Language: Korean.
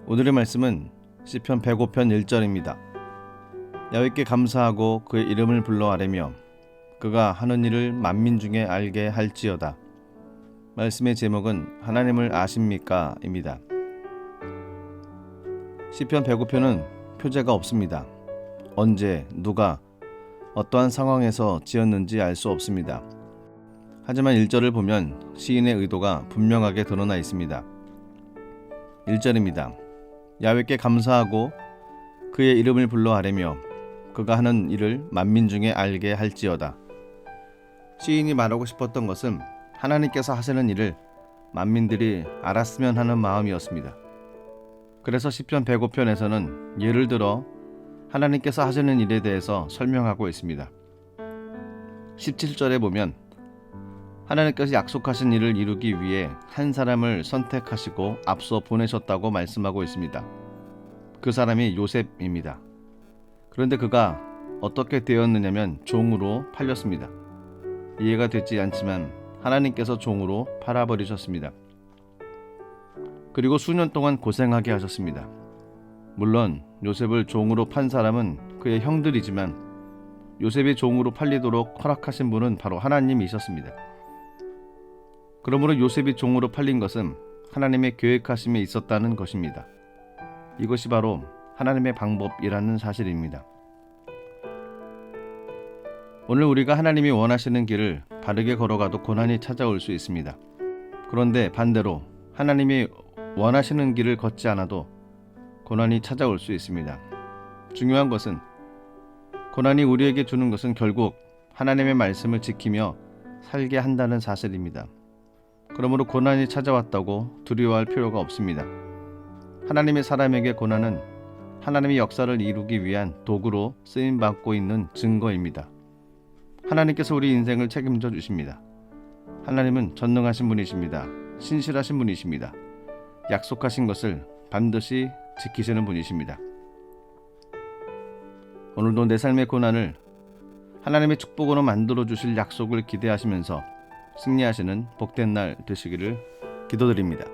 오늘의 말씀은 시편 105편 1절입니다. 야훼께 감사하고 그의 이름을 불러 아뢰며 그가 하는 일을 만민 중에 알게 할지어다. 말씀의 제목은 하나님을 아십니까? 입니다. 시편 105편은 표제가 없습니다. 언제, 누가, 어떠한 상황에서 지었는지 알 수 없습니다. 하지만 1절을 보면 시인의 의도가 분명하게 드러나 있습니다. 1절입니다. 야훼께 감사하고 그의 이름을 불러 아뢰며 그가 하는 일을 만민 중에 알게 할지어다. 시인이 말하고 싶었던 것은 하나님께서 하시는 일을 만민들이 알았으면 하는 마음이었습니다. 그래서 시편 105편에서는 예를 들어 하나님께서 하시는 일에 대해서 설명하고 있습니다. 17절에 보면 하나님께서 약속하신 일을 이루기 위해 한 사람을 선택하시고 앞서 보내셨다고 말씀하고 있습니다. 그 사람이 요셉입니다. 그런데 그가 어떻게 되었느냐면 종으로 팔렸습니다. 이해가 되지 않지만 하나님께서 종으로 팔아버리셨습니다. 그리고 수년 동안 고생하게 하셨습니다. 물론 요셉을 종으로 판 사람은 그의 형들이지만 요셉이 종으로 팔리도록 허락하신 분은 바로 하나님이셨습니다. 그러므로 요셉이 종으로 팔린 것은 하나님의 계획하심에 있었다는 것입니다. 이것이 바로 하나님의 방법이라는 사실입니다. 오늘 우리가 하나님이 원하시는 길을 바르게 걸어가도 고난이 찾아올 수 있습니다. 그런데 반대로 하나님이 원하시는 길을 걷지 않아도 고난이 찾아올 수 있습니다. 중요한 것은 고난이 우리에게 주는 것은 결국 하나님의 말씀을 지키며 살게 한다는 사실입니다. 그러므로 고난이 찾아왔다고 두려워할 필요가 없습니다. 하나님의 사람에게 고난은 하나님의 역사를 이루기 위한 도구로 쓰임받고 있는 증거입니다. 하나님께서 우리 인생을 책임져 주십니다. 하나님은 전능하신 분이십니다. 신실하신 분이십니다. 약속하신 것을 반드시 지키시는 분이십니다. 오늘도 내 삶의 고난을 하나님의 축복으로 만들어 주실 약속을 기대하시면서 승리하시는 복된 날 되시기를 기도드립니다.